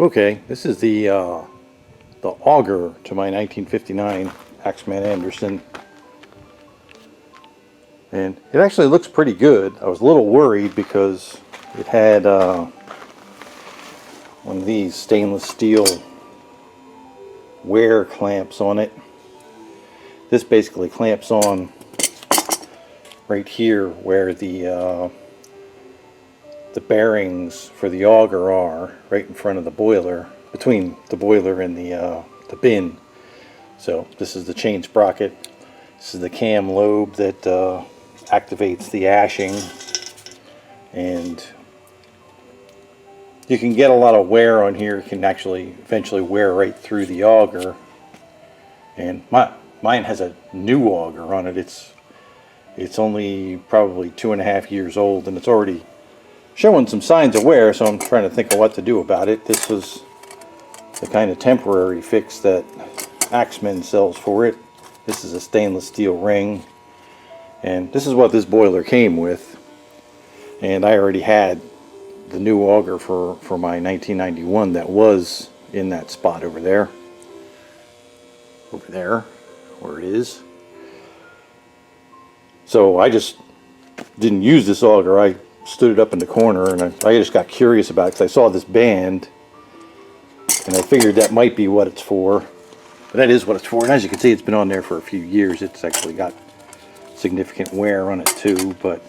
Okay, this is the auger to my 1959 Axeman Anderson, and it actually looks pretty good. I was a little worried because it had one of these stainless steel ware clamps on it. This basically clamps on right here where the bearings for the auger are, right in front of the boiler, between the boiler and the bin. So this is the chain sprocket. This is the cam lobe that activates the ashing, and you can get a lot of wear on here. It can actually eventually wear right through the auger, and mine has a new auger on it. It's only probably 2.5 years old, and it's already showing some signs of wear, so I'm trying to think of what to do about it. This was the kind of temporary fix that Axeman sells for it. This is a stainless steel ring, and this is what this boiler came with. And I already had the new auger for my 1991 that was in that spot over there, where it is. So I just didn't use this auger. I stood it up in the corner, and I just got curious about it because I saw this band, and I figured that might be what it's for. But that is what it's for, and as you can see, it's been on there for a few years. It's actually got significant wear on it too, but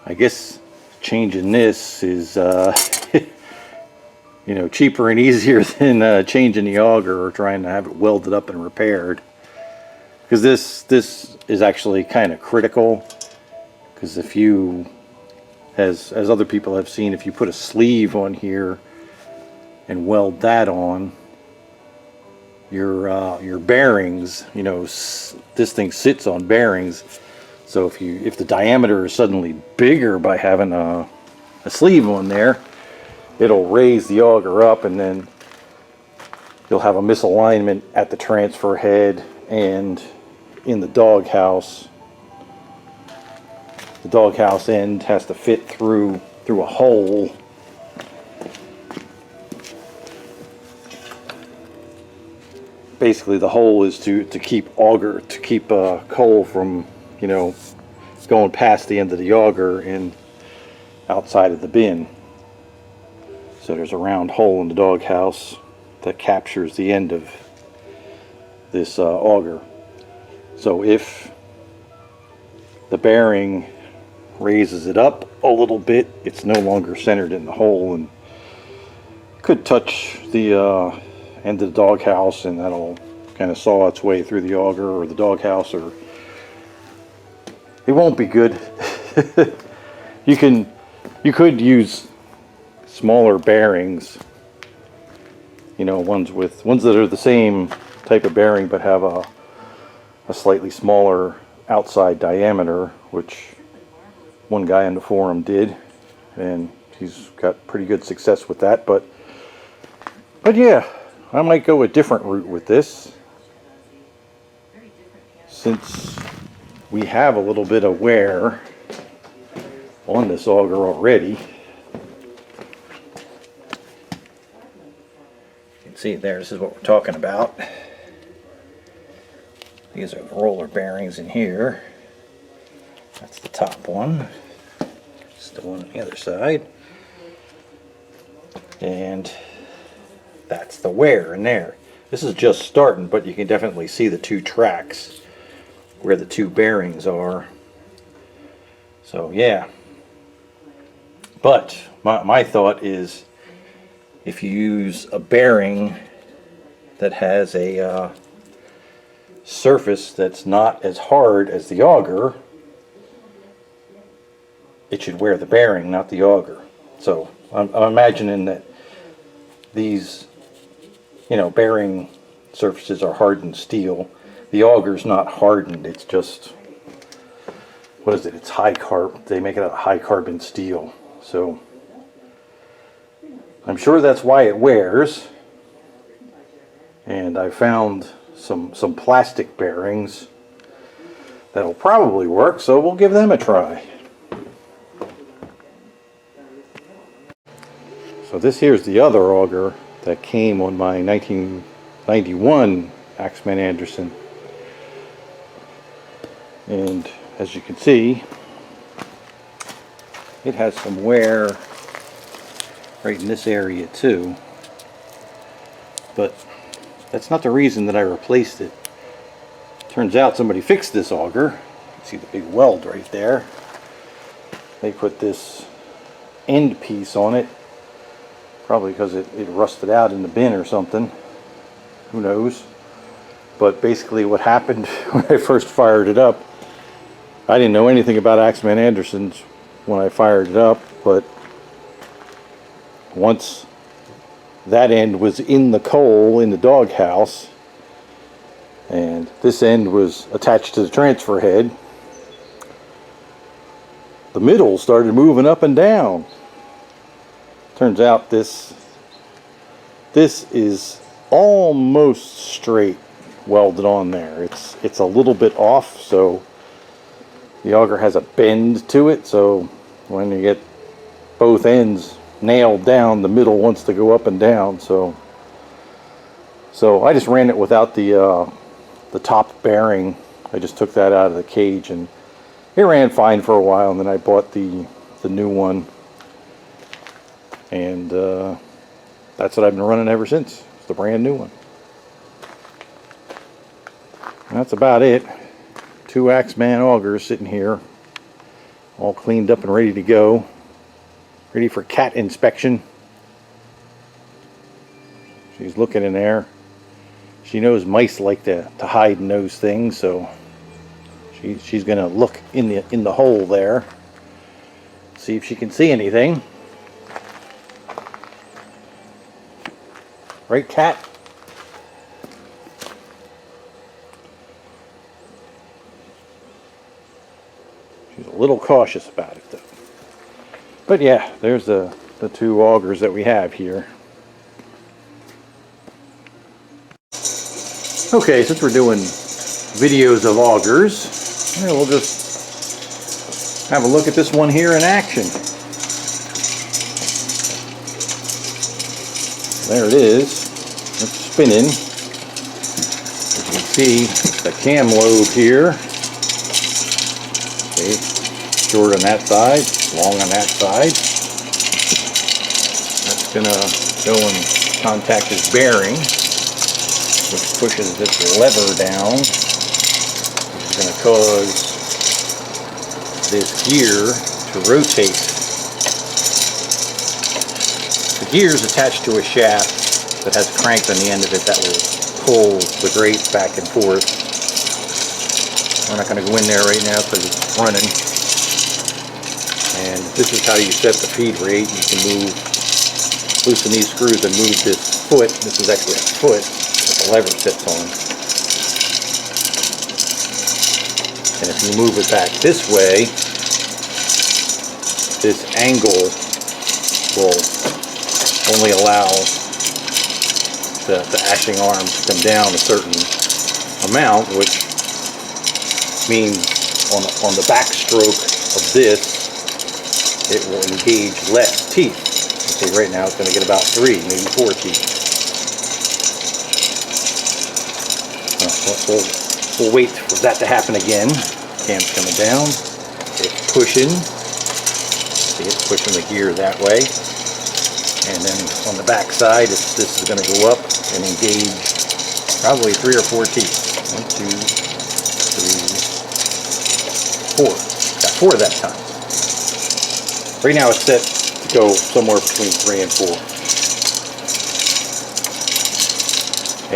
I guess changing this is you know, cheaper and easier than changing the auger or trying to have it welded up and repaired, because this is actually kind of critical. Because if you, as other people have seen, if you put a sleeve on here and weld that on, your bearings, you know, this thing sits on bearings, so if the diameter is suddenly bigger by having a sleeve on there, it'll raise the auger up, and then you'll have a misalignment at the transfer head and in the doghouse. The doghouse end has to fit through a hole. Basically, the hole is to keep coal from, you know, going past the end of the auger and outside of the bin. So there's a round hole in the doghouse that captures the end of this auger. So if the bearing raises it up a little bit, it's no longer centered in the hole and could touch the end of the doghouse, and that'll kind of saw its way through the auger or the doghouse, or it won't be good. You could use smaller bearings, you know, ones that are the same type of bearing but have a slightly smaller outside diameter, which one guy in the forum did, and he's got pretty good success with that. But yeah, I might go a different route with this, since we have a little bit of wear on this auger already. You can see there, this is what we're talking about. These are the roller bearings in here. That's the top one. Still one on the other side. And that's the wear in there. This is just starting, but you can definitely see the two tracks where the two bearings are. So yeah. But my thought is, if you use a bearing that has a surface that's not as hard as the auger, it should wear the bearing, not the auger. So I'm imagining that these, you know, bearing surfaces are hardened steel. The auger's not hardened, it's just, what is it? It's high carb. They make it out of high carbon steel. So I'm sure that's why it wears. And I found some plastic bearings that'll probably work, so we'll give them a try. So this here's the other auger that came on my 1991 Axeman Anderson. And as you can see, it has some wear right in this area too. But that's not the reason that I replaced it. Turns out somebody fixed this auger. See the big weld right there. They put this end piece on it, probably because it rusted out in the bin or something. Who knows? But basically what happened when I first fired it up, I didn't know anything about Axeman Andersons when I fired it up, but once that end was in the coal in the doghouse and this end was attached to the transfer head, the middle started moving up and down. Turns out this is almost straight welded on there. It's a little bit off, so the auger has a bend to it, so when you get both ends nailed down, the middle wants to go up and down. So I just ran it without the top bearing. I just took that out of the cage, and it ran fine for a while, and then I bought the new one, and that's what I've been running ever since. It's the brand new one. And that's about it. 2 Axeman augers sitting here, all cleaned up and ready to go. Ready for cat inspection. She's looking in there. She knows mice like to hide in those things, so she's gonna look in the hole there, see if she can see anything. Right, cat? She's a little cautious about it though. But yeah, there's the 2 augers that we have here. Okay, since we're doing videos of augers, yeah, we'll just have a look at this one here in action. There it is. It's spinning. As you can see, the cam lobe here. Okay, short on that side, long on that side. That's going to go and contact this bearing, which pushes this lever down, which is going to cause this gear to rotate. The gear is attached to a shaft that has a crank on the end of it that will pull the grate back and forth. We're not going to go in there right now because it's running. And this is how you set the feed rate. You can loosen these screws and move this foot. This is actually a foot that the lever sits on. And if you move it back this way, this angle will only allow the ashing arm to come down a certain amount, which means on the backstroke of this, it will engage less teeth. You see, right now it's going to get about 3, maybe 4 teeth. We'll wait for that to happen again. Cam's coming down. It's pushing. See, it's pushing the gear that way. And then on the back side, this is going to go up and engage probably 3 or 4 teeth. 1, 2, 3, 4. Got 4 that time. Right now it's set to go somewhere between 3 and 4.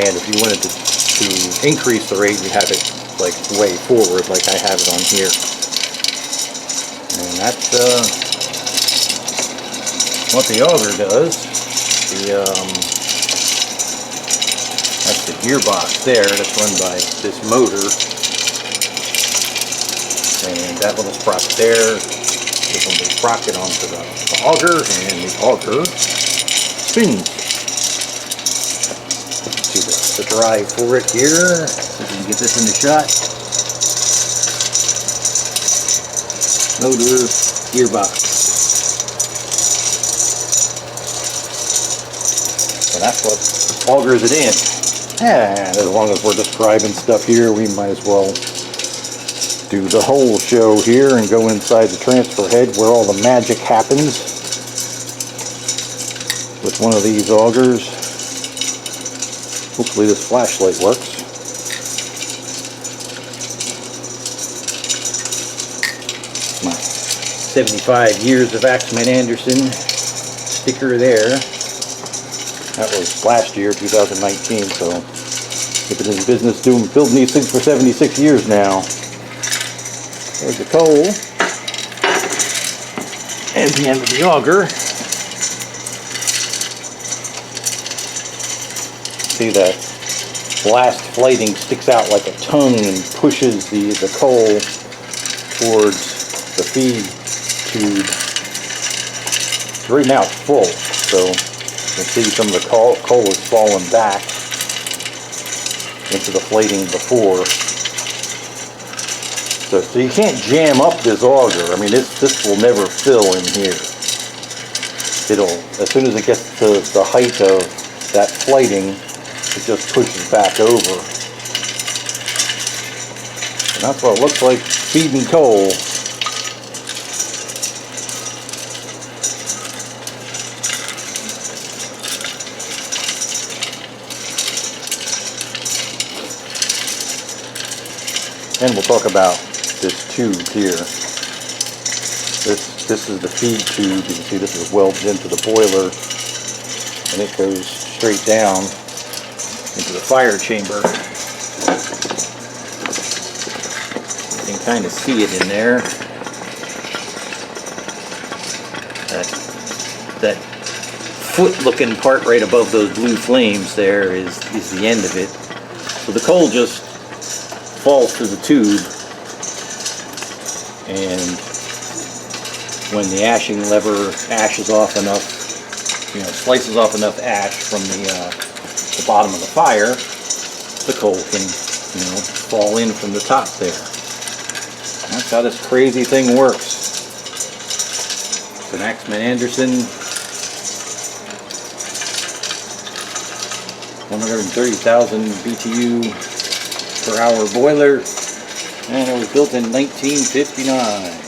And if you wanted to increase the rate, you have it like way forward, like I have it on here. And that's what the auger does. That's the gearbox there. That's run by this motor. And that little sprocket there, this one will sprocket onto the auger, and the auger spins. See the drive for it here. So you can get this in the shot. Motor, gearbox. So that's what augers it in. And as long as we're describing stuff here, we might as well do the whole show here and go inside the transfer head where all the magic happens with one of these augers. Hopefully this flashlight works. My 75 years of Axeman Anderson sticker there. That was last year, 2019, so we've been in business building these things for 76 years now. There's the coal and the end of the auger. See that blast flighting sticks out like a tongue and pushes the coal towards the feed tube. Right now it's full, so you can see some of the coal is falling back into the flating before. So you can't jam up this auger. I mean, this will never fill in here. It'll, as soon as it gets to the height of that flating, it just pushes back over. And that's what it looks like feeding coal. And we'll talk about this tube here. This is the feed tube. You can see this is welded into the boiler, and it goes straight down into the fire chamber. You can kind of see it in there. That foot-looking part right above those blue flames there is the end of it. So the coal just falls through the tube, and when the ashing lever ashes off enough, slices off enough ash from the bottom of the fire, the coal can, fall in from the top there. That's how this crazy thing works. It's an Axeman Anderson 130,000 BTU per hour boiler, and it was built in 1959.